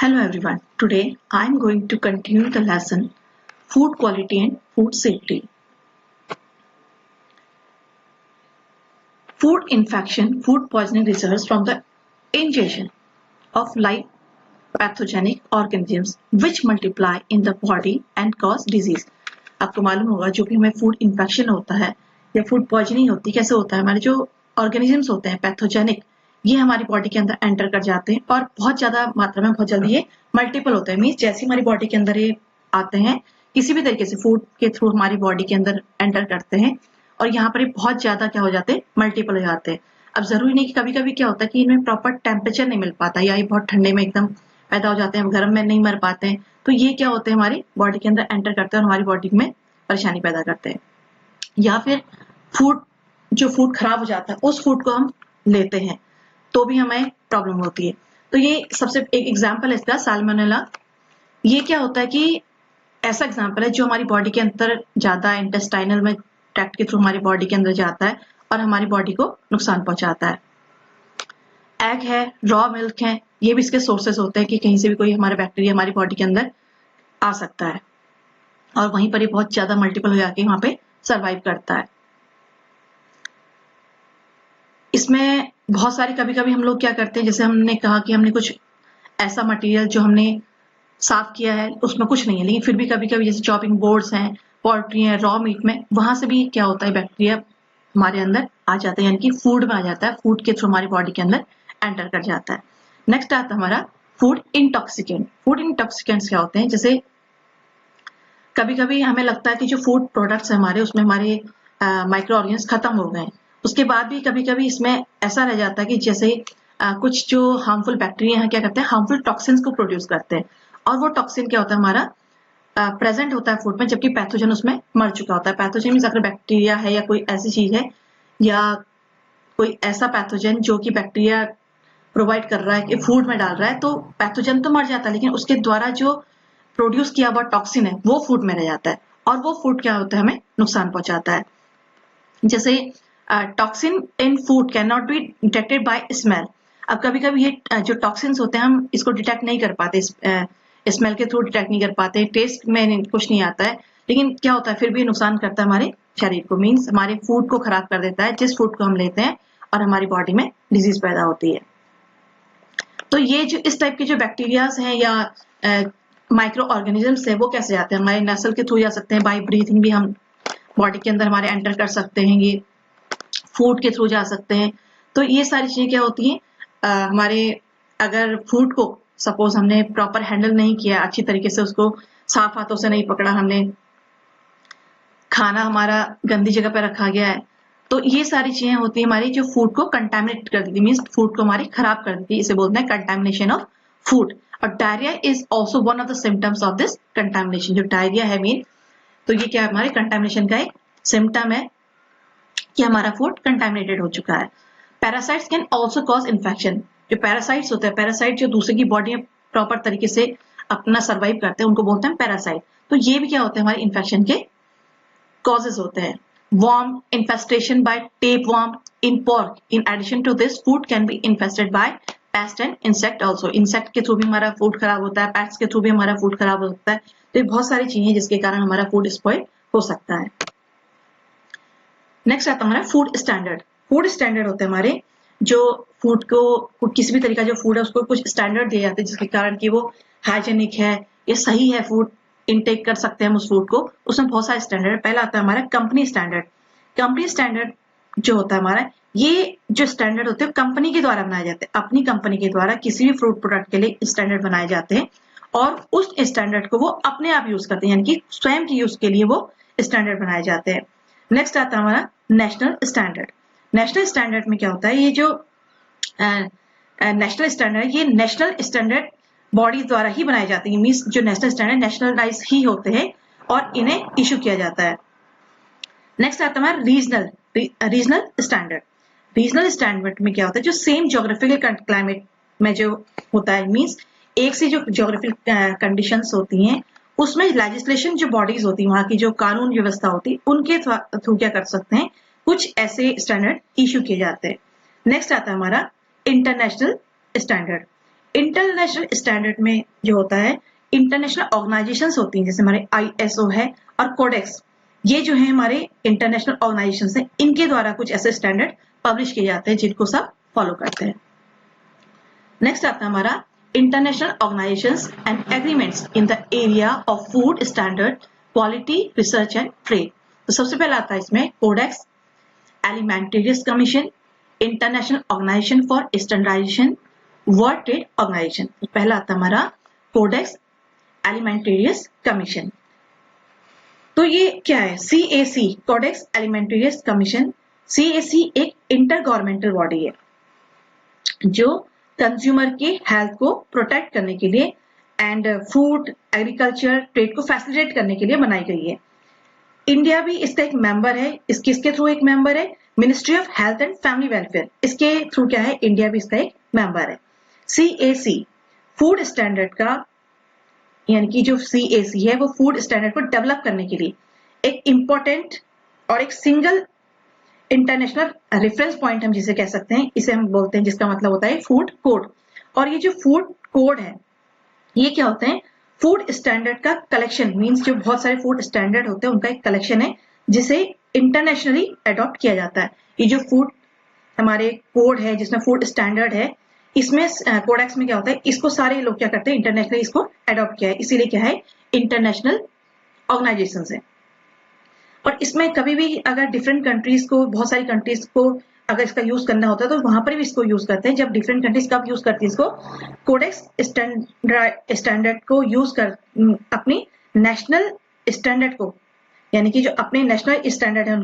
Hello everyone. Today I am going to continue the lesson Food Quality and Food Safety. Food infection, food poisoning results from the ingestion of live pathogenic organisms which multiply in the body and cause disease. आपको मालूम होगा जो भी हमें food infection होता है या food poisoning होती है, कैसे होता है, हमारे जो ऑर्गेनिजम्स होते हैं पैथोजेनिक, ये हमारी बॉडी के अंदर एंटर कर जाते हैं और बहुत ज्यादा मात्रा में बहुत जल्दी ये मल्टीपल होते हैं। मीन्स जैसे हमारी बॉडी के अंदर ये आते हैं किसी भी तरीके से फूड के थ्रू हमारी बॉडी के अंदर एंटर करते हैं और यहाँ पर बहुत ज्यादा क्या हो जाते हैं, मल्टीपल हो जाते हैं। अब जरूरी नहीं कि कभी कभी क्या होता है कि इनमें प्रॉपर टेम्परेचर नहीं मिल पाता या ये बहुत ठंडे में एकदम पैदा हो जाते हैं, गर्म में नहीं मर पाते हैं, तो ये क्या होते हैं हमारी बॉडी के अंदर एंटर करते हैं और हमारी बॉडी में परेशानी पैदा करते हैं। या फिर फूड खराब हो जाता है उस फूड को हम लेते हैं तो भी हमें प्रॉब्लम होती है। तो ये सबसे एक एग्जांपल है इसका, साल्मोनेला। ये क्या होता है कि ऐसा एग्जांपल है जो हमारी बॉडी के अंदर ज्यादा इंटेस्टाइनल में ट्रैक्ट के थ्रू हमारी बॉडी के अंदर जाता है और हमारी बॉडी को नुकसान पहुंचाता है। एग है, रॉ मिल्क है, ये भी इसके सोर्सेस होते हैं कि कहीं से भी कोई हमारा बैक्टीरिया हमारी बॉडी के अंदर आ सकता है और वहीं पर ये बहुत ज्यादा मल्टीपल हो जाके वहां पे सरवाइव करता है। इसमें बहुत सारी कभी कभी हम लोग क्या करते हैं, जैसे हमने कहा कि हमने कुछ ऐसा मटेरियल जो हमने साफ किया है उसमें कुछ नहीं है, लेकिन फिर भी कभी कभी जैसे चॉपिंग बोर्ड्स हैं, पोल्ट्री है, रॉ मीट में, वहां से भी क्या होता है बैक्टीरिया हमारे अंदर आ जाता है, यानी कि फूड में आ जाता है, फूड के थ्रू हमारी बॉडी के अंदर एंटर कर जाता है। नेक्स्ट आता है हमारा फूड इंटॉक्सिकेंट। फूड इंटॉक्सिकेंट्स क्या होते हैं, जैसे कभी कभी हमें लगता है कि जो फूड प्रोडक्ट्स है हमारे उसमें हमारे माइक्रो ऑर्गेनिज्म खत्म हो गए, उसके बाद भी कभी कभी इसमें ऐसा रह जाता है कि जैसे कुछ जो हार्मफुल बैक्टीरिया हैं क्या करते हैं, हार्मफुल टॉक्सिन्स को प्रोड्यूस करते हैं और वो टॉक्सिन क्या होता है हमारा प्रेजेंट होता है फूड में, जबकि पैथोजन उसमें मर चुका होता है। पैथोजन मींस अगर बैक्टीरिया है या कोई ऐसी चीज है या कोई ऐसा पैथोजन जो कि बैक्टीरिया प्रोवाइड कर रहा है कि फूड में डाल रहा है, तो पैथोजन तो मर जाता है लेकिन उसके द्वारा जो प्रोड्यूस किया हुआ टॉक्सिन है वो फूड में रह जाता है और वो फूड क्या होता है, हमें नुकसान पहुंचाता है। जैसे toxin in food can not be detected by smell. अब कभी कभी ये जो टॉक्सिन्स होते हैं हम इसको डिटेक्ट नहीं कर पाते, स्मेल के थ्रू डिटेक्ट नहीं कर पाते, टेस्ट में कुछ नहीं आता है, लेकिन क्या होता है फिर भी नुकसान करता है हमारे शरीर को, मीन्स हमारे फूड को खराब कर देता है जिस फूड को हम लेते हैं और हमारी बॉडी में डिजीज पैदा होती है। तो ये जो इस टाइप के जो बैक्टीरियाज हैं या माइक्रो ऑर्गेनिजम्स है वो कैसे जाते हैं, हमारे नसल के थ्रू जा सकते हैं, बाय ब्रीथिंग भी हम बॉडी के अंदर हमारे एंटर कर सकते हैं, ये फूड के थ्रू जा सकते हैं। तो ये सारी चीजें क्या होती हैं, हमारे अगर फूड को सपोज हमने प्रॉपर हैंडल नहीं किया, अच्छी तरीके से उसको साफ हाथों से नहीं पकड़ा, हमने खाना हमारा गंदी जगह पर रखा गया है, तो ये सारी चीजें होती है हमारी जो फूड को कंटामिनेट कर देती है, मीन्स फूड को हमारी खराब कर देती है। इसे बोलते हैं कंटामिनेशन ऑफ फूड। और diarrhoea is also one of the symptoms of this contamination. जो डायरिया है मीन, तो ये क्या है, हमारे कंटामिनेशन का एक सिम्टम है कि हमारा फूड कंटामिनेटेड हो चुका है। Parasites can also cause infection. जो पैरासाइट्स होते हैं, पैरासाइट जो दूसरे की बॉडी में प्रॉपर तरीके से अपना सर्वाइव करते हैं उनको बोलते हैं पैरासाइट। तो ये भी क्या होते हैं, हमारे इन्फेक्शन के कॉजेज होते हैं। worm infestation by tapeworm in pork. In addition to this, food can be infested by pest and insect also. insect के थ्रू भी हमारा फूड खराब होता है, पेस्ट के थ्रू भी हमारा फूड खराब हो सकता है। तो ये बहुत सारी चीजें जिसके कारण हमारा फूड स्पॉइल हो सकता है। नेक्स्ट आता है हमारा फूड स्टैंडर्ड। फूड स्टैंडर्ड होते हैं हमारे जो फूड को किसी भी तरीका जो फूड है उसको कुछ स्टैंडर्ड दिए जाते हैं जिसके कारण कि वो हाइजेनिक है या सही है, फूड इनटेक कर सकते हैं हम उस फूड को। उसमें बहुत सारे स्टैंडर्ड। पहला आता है हमारा कंपनी स्टैंडर्ड। कंपनी स्टैंडर्ड जो होता है हमारा, ये जो स्टैंडर्ड होते हैं कंपनी के द्वारा बनाए जाते हैं, अपनी कंपनी के द्वारा किसी भी फूड प्रोडक्ट के लिए स्टैंडर्ड बनाए जाते हैं और उस स्टैंडर्ड को वो अपने आप यूज करते हैं, यानी कि स्वयं के यूज के लिए वो स्टैंडर्ड बनाए जाते हैं। नेक्स्ट आता है हमारा नेशनल स्टैंडर्ड। नेशनल स्टैंडर्ड में क्या होता है, ये जो नेशनल स्टैंडर्ड, ये नेशनल स्टैंडर्ड बॉडी द्वारा ही बनाए जाते हैं, मींस जो नेशनल स्टैंडर्ड नेशनलाइज ही होते हैं और इन्हें इशू किया जाता है। नेक्स्ट आता है रीजनल स्टैंडर्ड। रीजनल स्टैंडर्ड में क्या होता है, जो सेम ज्योग्राफिकल क्लाइमेट में जो होता है, मींस एक से जो ज्योग्राफिकल कंडीशंस होती हैं उसमें लेजिस्लेशन जो बॉडीज होती है, वहां की जो कानून व्यवस्था होती है, उनके थ्रू क्या कर सकते हैं, कुछ ऐसे स्टैंडर्ड इशू किए जाते हैं। नेक्स्ट आता है हमारा इंटरनेशनल स्टैंडर्ड। इंटरनेशनल स्टैंडर्ड में जो होता है, इंटरनेशनल ऑर्गेनाइजेशंस होती हैं, जैसे हमारे आईएसओ है और कोडेक्स, ये जो है हमारे इंटरनेशनल ऑर्गेनाइजेशंस हैं, इनके द्वारा कुछ ऐसे स्टैंडर्ड पब्लिश किए जाते हैं जिनको सब फॉलो करते हैं। नेक्स्ट आता है हमारा international organisations and agreements in the area of food standard, quality, research and trade. तो सबसे पहला आता है इसमें codex alimentarius commission, international organisation for standardisation, world trade organisation. पहला आता है हमारा कोडेक्स एलिमेंटेरियस कमीशन। तो ये क्या है? CAC, codex alimentarius commission. CAC एक इंटर गवर्नमेंटल बॉडी है जो कंज्यूमर के हेल्थ को प्रोटेक्ट करने के लिए एंड फूड, एग्रीकल्चर, ट्रेड को फैसिलिटेट करने के लिए बनाई गई है। इंडिया भी इसका एक मेंबर है। किसके थ्रू एक मेंबर है? Ministry of health and family welfare, इसके थ्रू क्या है? इंडिया भी इसका एक मेंबर है। CAC फूड स्टैंडर्ड का, यानी कि जो CAC है वो फूड स्टैंडर्ड को डेवलप करने के लिए एक इंपॉर्टेंट और एक सिंगल इंटरनेशनल रेफरेंस पॉइंट हम जिसे कह सकते हैं, इसे हम बोलते हैं, जिसका मतलब होता है फूड कोड। और ये जो फूड कोड है ये क्या होते हैं? फूड स्टैंडर्ड का कलेक्शन, मींस जो बहुत सारे फूड स्टैंडर्ड होते हैं उनका एक कलेक्शन है जिसे इंटरनेशनली अडॉप्ट किया जाता है। ये जो फूड हमारे कोड है जिसमें फूड स्टैंडर्ड है, इसमें कोडेक्स में क्या होता है, इसको सारे लोग क्या करते हैं? इंटरनेशनली इसको अडॉप्ट किया है, इसीलिए क्या है? इंटरनेशनल ऑर्गेनाइजेशन है। और इसमें कभी भी अगर डिफरेंट कंट्रीज को, बहुत सारी कंट्रीज को अगर इसका यूज करना होता है तो वहां पर भी इसको यूज करते हैं। जब डिफरेंट कंट्रीज कब यूज करती है इसको? कोडेक्स स्टैंडर्ड को यूज कर अपनी नेशनल स्टैंडर्ड को, यानी कि जो अपने नेशनल स्टैंडर्ड है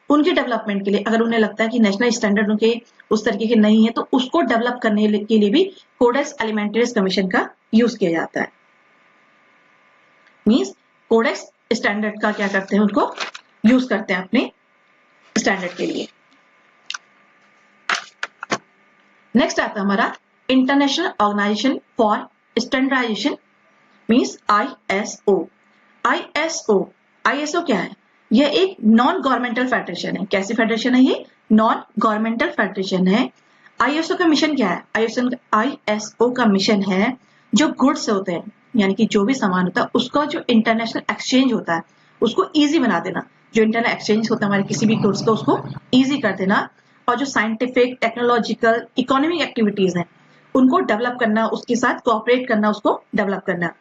उनके डेवलपमेंट के लिए, अगर उन्हें लगता है कि नेशनल स्टैंडर्ड उनके उस तरीके के नहीं है तो उसको डेवलप करने के लिए भी कोडेक्स एलिमेंटेरियस कमीशन का यूज किया जाता है। मींस कोडेक्स स्टैंडर्ड का क्या करते हैं? उनको यूज करते हैं अपने स्टैंडर्ड के लिए। नेक्स्ट आता है हमारा international organisation for standardisation, means ISO। ISO क्या है? यह एक नॉन गवर्नमेंटल फेडरेशन है। कैसी फेडरेशन है ये? नॉन गवर्नमेंटल फेडरेशन है। ISO का मिशन क्या है? ISO का मिशन है जो गुड्स होते हैं, यानी कि जो भी सामान होता है उसका जो इंटरनेशनल एक्सचेंज होता है उसको इजी बना देना। जो इंटरनेट एक्सचेंज होता है हमारे किसी भी गुड्स का, उसको इजी कर देना। और जो साइंटिफिक, टेक्नोलॉजिकल, इकोनॉमिक एक्टिविटीज हैं उनको डेवलप करना, उसके साथ कोऑपरेट करना, उसको डेवलप करना।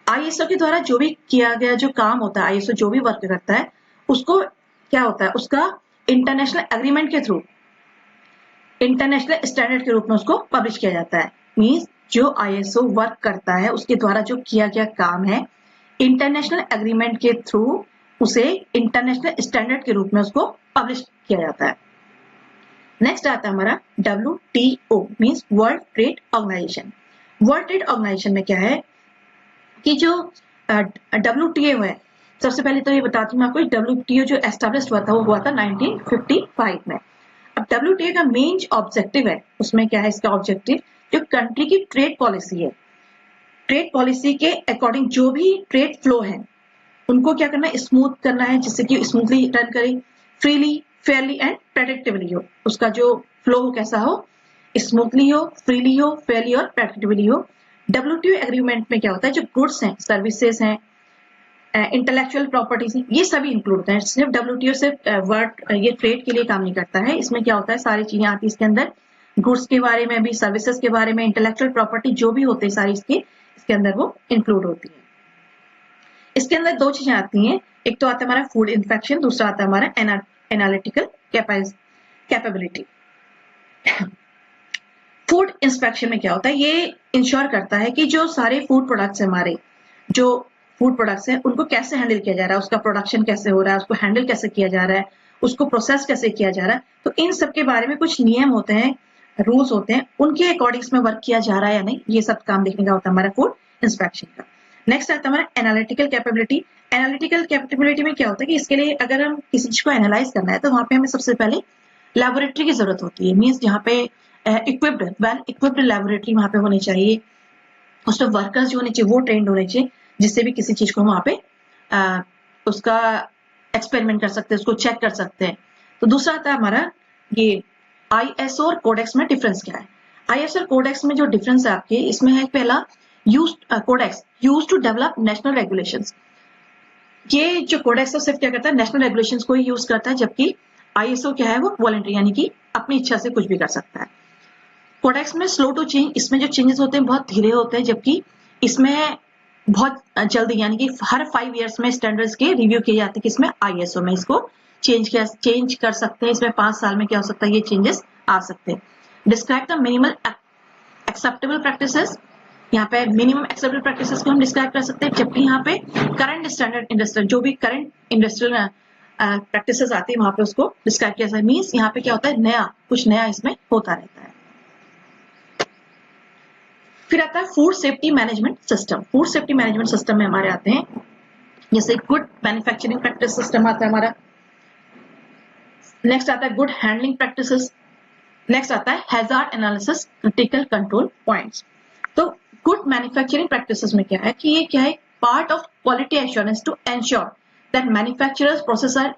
ISO के द्वारा जो भी किया गया जो काम होता है, ISO जो भी वर्क करता है उसको क्या होता है? उसका इंटरनेशनल एग्रीमेंट के थ्रू इंटरनेशनल स्टैंडर्ड के रूप में उसको पब्लिश किया जाता है। मींस जो ISO वर्क करता है उसके द्वारा जो किया गया काम है, इंटरनेशनल एग्रीमेंट के थ्रू उसे इंटरनेशनल स्टैंडर्ड के रूप में उसको पब्लिश किया जाता है। नेक्स्ट आता है हमारा WTO, means world trade organisation. World trade organisation में क्या है कि जो WTO है, सबसे पहले तो ये बताती हूँ मैं आपको, WTO जो एस्टेब्लिश हुआ था वो हुआ था 1955 में। अब WTO का मेन ऑब्जेक्टिव है, उसमें क्या है इसका ऑब्जेक्टिव? जो कंट्री की ट्रेड पॉलिसी है, ट्रेड पॉलिसी के अकॉर्डिंग जो भी ट्रेड फ्लो है उनको क्या करना है? स्मूथ करना है, जिससे कि स्मूथली रन करे, फ्रीली, फेयरली एंड प्रेडिक्टेबली हो। उसका जो फ्लो हो कैसा हो? स्मूथली हो, फ्रीली हो, फेयरली और प्रेडिक्टेबली हो। WTO एग्रीमेंट में क्या होता है? जो गुड्स हैं, सर्विसेज हैं, इंटेलेक्चुअल प्रॉपर्टीज हैं, ये सभी इंक्लूड होते हैं। सिर्फ WTO सिर्फ वर्ड ये ट्रेड के लिए काम नहीं करता है, इसमें क्या होता है? सारी चीजें आती है इसके अंदर, गुड्स के बारे में भी, सर्विसेज के बारे में, इंटेलेक्चुअल प्रॉपर्टी जो भी होते हैं सारी इसके अंदर वो इंक्लूड होती है। इसके अंदर दो चीजें आती हैं, एक तो आता है हमारा फूड इंस्पेक्शन, दूसरा आता है हमारा एनालिटिकल कैपेबिलिटी। फूड इंस्पेक्शन में क्या होता है? ये इंश्योर करता है कि जो सारे फूड प्रोडक्ट्स हैं हमारे, जो फूड प्रोडक्ट्स हैं उनको कैसे हैंडल किया जा रहा है, उसका प्रोडक्शन कैसे हो रहा है, उसको हैंडल कैसे किया जा रहा है, उसको प्रोसेस कैसे किया जा रहा है। तो इन सब के बारे में कुछ नियम होते हैं, रूल्स होते हैं, उनके अकॉर्डिंग इसमें वर्क किया जा रहा है या नहीं, ये सब काम देखने का होता है हमारा फूड इंस्पेक्शन का। नेक्स्ट आता है हमारा एनालिटिकल कैपेबिलिटी। एनालिटिकल कैपेबिलिटी में क्या होता है कि इसके लिए अगर हम किसी चीज को एनालाइज करना है तो वहां पे हमें सबसे पहले लैबोरेटरी की जरूरत होती है। मींस जहाँ पे वेल इक्विप्ड लैबोरेटरी वहां पे होनी चाहिए, उसमें वर्कर्स जो होने चाहिए वो ट्रेंड होने चाहिए, जिससे भी किसी चीज को हम वहां पे उसका एक्सपेरिमेंट कर सकते हैं, उसको चेक कर सकते हैं। तो दूसरा आता है हमारा ये ISO और कोडेक्स में डिफरेंस क्या है? ISO कोडेक्स में जो डिफरेंस है आपके, इसमें है पहला codex use to develop national regulations. ये जो कोडेक्स है सिर्फ क्या करता है, नेशनल रेगुलेशंस को ही यूज करता है, जबकि ISO क्या है, वो वॉलंटरी यानी कि अपनी इच्छा से कुछ भी कर सकता है। कोडेक्स में स्लो टू चेंज, इसमें जो चेंजेस होते हैं बहुत धीरे होते हैं, जबकि इसमें बहुत जल्दी यानी कि हर 5 इयर्स में स्टैंडर्ड्स के रिव्यू किए जाते हैं, किसमें, ISO में। इसको चेंज कर सकते हैं, इसमें 5 साल में क्या हो सकता है, ये चेंजेस आ सकते हैं। Describe the minimal acceptable practices, यहाँ पे मिनिमम एक्सेप्टेबल प्रैक्टिसेस को हम डिस्क्राइब कर सकते हैं, जबकि यहाँ पे करंट स्टैंडर्ड इंडस्ट्रियल, जो भी करंट इंडस्ट्रियल प्रैक्टिसेस आती है वहां पे उसको डिस्क्राइब किया जाता है। मीन्स यहाँ पे क्या होता है, नया कुछ नया इसमें होता रहता है। फिर आता है food safety management system. Food safety management system में हमारे आते हैं जैसे गुड मैन्युफैक्चरिंग प्रैक्टिस सिस्टम आता है हमारा, नेक्स्ट आता है गुड हैंडलिंग प्रैक्टिसेस, नेक्स्ट आता है hazard analysis, critical control points. तो गुड मैन्युफैक्चरिंग प्रैक्टिसेस में क्या है कि ये क्या है, part of quality assurance to ensure that manufacturers processor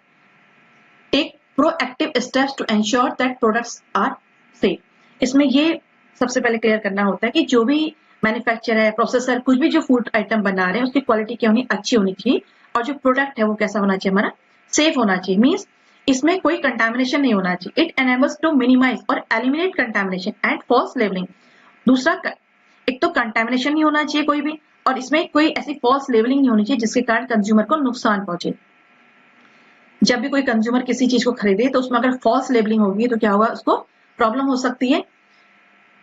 take proactive steps to ensure that products are safe. इसमें ये सबसे पहले क्लियर करना होता है कि जो भी मैन्युफैक्चर है, प्रोसेसर, कुछ भी जो फूड आइटम बना रहे हैं उसकी क्वालिटी क्या होनी, अच्छी होनी चाहिए, और जो प्रोडक्ट है वो कैसा होना चाहिए, हमारा सेफ होना चाहिए। मीन्स इसमें कोई कंटामिनेशन नहीं होना चाहिए। इट एनेबल्स टू मिनिमाइज और eliminate contamination and false labelling. दूसरा, एक तो कंटामिनेशन नहीं होना चाहिए कोई भी, और इसमें कोई ऐसी फॉल्स लेबलिंग नहीं होनी चाहिए जिसके कारण कंज्यूमर को नुकसान पहुंचे। जब भी कोई कंज्यूमर किसी चीज को खरीदे तो उसमें अगर फॉल्स लेबलिंग होगी तो क्या होगा, उसको प्रॉब्लम हो सकती है।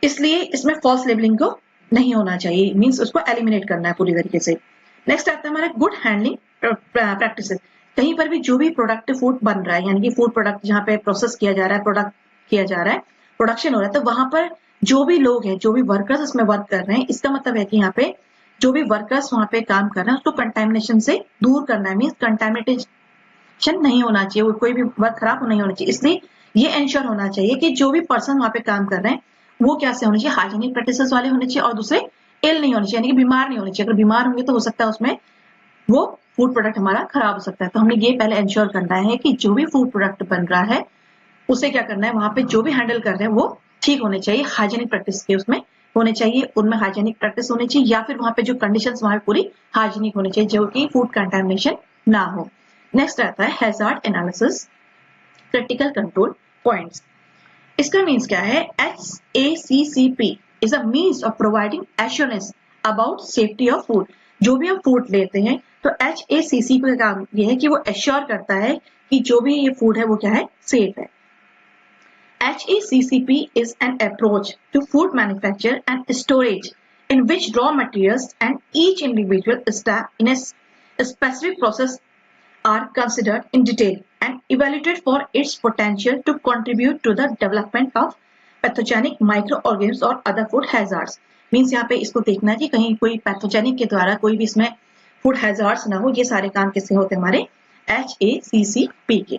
इसलिए इसमें फॉल्स लेबलिंग को नहीं होना चाहिए, मीन्स उसको एलिमिनेट करना है पूरी तरीके से। नेक्स्ट आता है हमारा गुड हैंडलिंग प्रैक्टिसेस। कहीं पर भी जो भी प्रोडक्ट फूड बन रहा है, यानी कि फूड प्रोडक्ट जहाँ पे प्रोसेस किया जा रहा है, प्रोडक्ट किया जा रहा है, प्रोडक्शन हो रहा है, तो वहां पर जो भी लोग हैं, जो भी वर्कर्स इसमें वर्क कर रहे हैं, इसका मतलब है कि यहाँ पे जो भी वर्कर्स वहां पे काम कर रहे हैं उसको कंटामिनेशन से दूर करना है। मीन्स कंटामिनेशन नहीं होना चाहिए, कोई भी वर्क खराब नहीं होना चाहिए। इसलिए ये एंश्योर होना चाहिए कि जो भी पर्सन वहां पे काम कर रहे हैं वो कैसे होने चाहिए, हाइजीनिक प्रैक्टिसेस वाले होने चाहिए, और दूसरे इल नहीं होने चाहिए, यानी कि बीमार नहीं होने चाहिए। अगर बीमार होंगे तो हो सकता है उसमें वो फूड प्रोडक्ट हमारा खराब हो सकता है। तो हमने ये पहले एंश्योर करना है कि जो भी फूड प्रोडक्ट बन रहा है उसे क्या करना है, वहां पे जो भी हैंडल कर रहे हैं वो ठीक होने चाहिए, हाइजीनिक प्रैक्टिस के उसमें होने चाहिए, उनमें हाइजीनिक प्रैक्टिस होनी चाहिए, या फिर वहां पे जो कंडीशंस वहां पे पूरी हाइजीनिक होनी चाहिए, जो कि फूड कंटामिनेशन ना हो। नेक्स्ट आता है hazard analysis, critical control points. इसका मीन्स क्या है, HACCP is a means of providing assurance about safety of food. जो भी हम फूड लेते हैं तो HACCP का काम ये है कि वो एश्योर करता है कि जो भी ये फूड है वो क्या है, सेफ है। HACCP is an approach to food manufacture and storage in which raw materials and each individual step in a specific process are considered in detail and evaluated for its potential to contribute to the development of pathogenic microorganisms or other food hazards। Means यहाँ पे इसको देखना है कि कहीं कोई pathogenic के द्वारा कोई भी इसमें फूड हैजार्ड्स ना हो। ये सारे काम किससे होते हैं, हमारे HACCP के।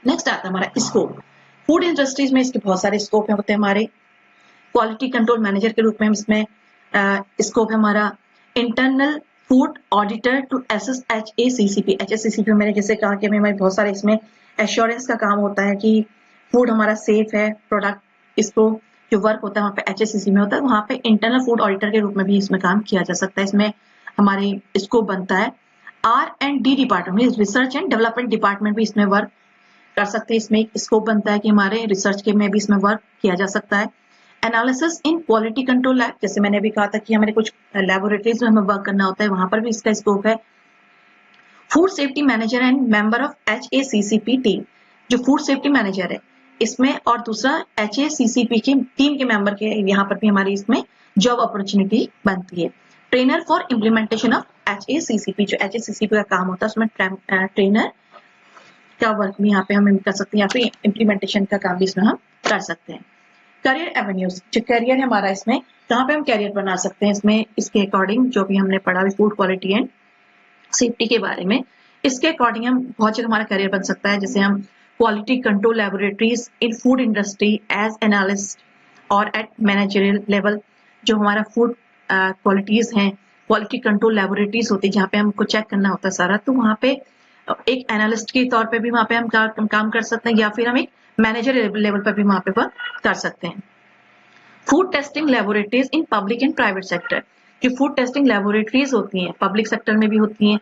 नेक्स्ट आता है हमारा स्कोप। फूड इंडस्ट्रीज में इसके बहुत सारे स्कोप होते हैं हमारे। क्वालिटी कंट्रोल मैनेजर के रूप में इसमें स्कोप है हमारा। Internal food auditor to assess HACCP। HACCP मैंने जैसे कहा कि हमें बहुत सारे इसमें एश्योरेंस का काम होता है कि फूड हमारा सेफ है, प्रोडक्ट, इसको जो वर्क होता है वहाँ पे HACCP में होता है। वहाँ पे इंटरनल फूड ऑडिटर के रूप में भी इसमें काम किया जा सकता है। इसमें हमारे स्कोप बनता है। R&D department, research and development department भी इसमें वर्क कर सकते हैं। इसमें एक स्कोप बनता है कि हमारे रिसर्च के में भी इसमें वर्क किया जा सकता है। Analysis in quality control lab, जैसे मैंने अभी कहा था कि हमारे कुछ लैबोरेटरीज में हमें वर्क करना होता है, वहां पर भी इसका स्कोप है। Food safety manager and member of HACCP team, जो फूड सेफ्टी मैनेजर है इसमें, और दूसरा HACCP की टीम के मेंबर के, यहाँ पर भी हमारी इसमें जॉब अपॉर्चुनिटी बनती है। Trainer for implementation of HACCP, जो HACCP का काम होता है उसमें ट्रेनर का वर्क भी यहाँ पे हम कर सकते हैं, या फिर इम्प्लीमेंटेशन का काम भी इसमें हम कर सकते हैं। करियर एवेन्यूज, जो करियर है हमारा इसमें कहाँ पे हम करियर बना सकते हैं, इसमें इसके अकॉर्डिंग जो भी हमने पढ़ा फूड क्वालिटी एंड सेफ्टी के बारे में, इसके अकॉर्डिंग हम बहुत जगह हमारा करियर बन सकता है। जैसे हम quality control laboratories in food industry as analyst और एट मैनेजरियल लेवल, जो हमारा फूड क्वालिटीज हैं, क्वालिटी कंट्रोल लैबोरेटरीज होती है जहाँ पे हमको चेक करना होता है सारा, तो वहाँ पे एक एनालिस्ट के तौर पे भी वहाँ पे हम काम कर सकते हैं, या फिर हम एक मैनेजर लेवल पर भी वहाँ पे वर्क कर सकते हैं। Food testing laboratories in public and private sector. जो फूड टेस्टिंग लेबोरेटरीज होती हैं पब्लिक सेक्टर में भी होती हैं,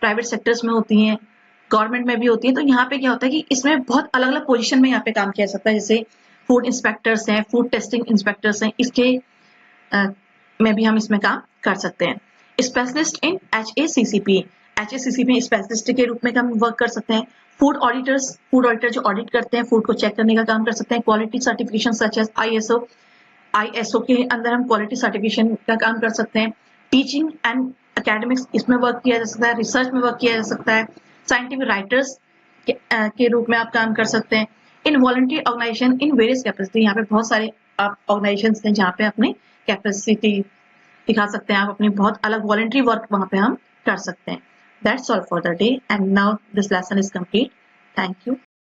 प्राइवेट सेक्टर्स में होती हैं, गवर्नमेंट में भी होती हैं। तो यहाँ पे क्या होता है कि इसमें बहुत अलग अलग पोजीशन में यहाँ पे काम किया जाता है। जैसे फूड इंस्पेक्टर्स हैं, फूड टेस्टिंग इंस्पेक्टर्स हैं, इसके में भी हम इसमें काम कर सकते हैं। Specialist in HACCP, HACCP specialist के रूप में हम वर्क कर सकते हैं। फूड ऑडिटर्स, फूड ऑडिटर जो ऑडिट करते हैं, फूड को चेक करने का काम कर सकते हैं। Quality certification such as ISO के अंदर हम क्वालिटी सर्टिफिकेशन का काम कर सकते हैं। टीचिंग एंड एकेडमिक्स इसमें वर्क किया जा सकता है, रिसर्च में वर्क किया जा सकता है। साइंटिफिक राइटर्स के रूप में आप काम कर सकते हैं। In voluntary organisation in various capacity, यहाँ पे बहुत सारे आप ऑर्गेनाइजेशन हैं जहाँ पे अपनी कैपेसिटी दिखा सकते हैं, आप अपनी बहुत अलग वॉलंटरी वर्क वहाँ पे हम कर सकते हैं। That's all for the day, and now this lesson is complete. Thank you.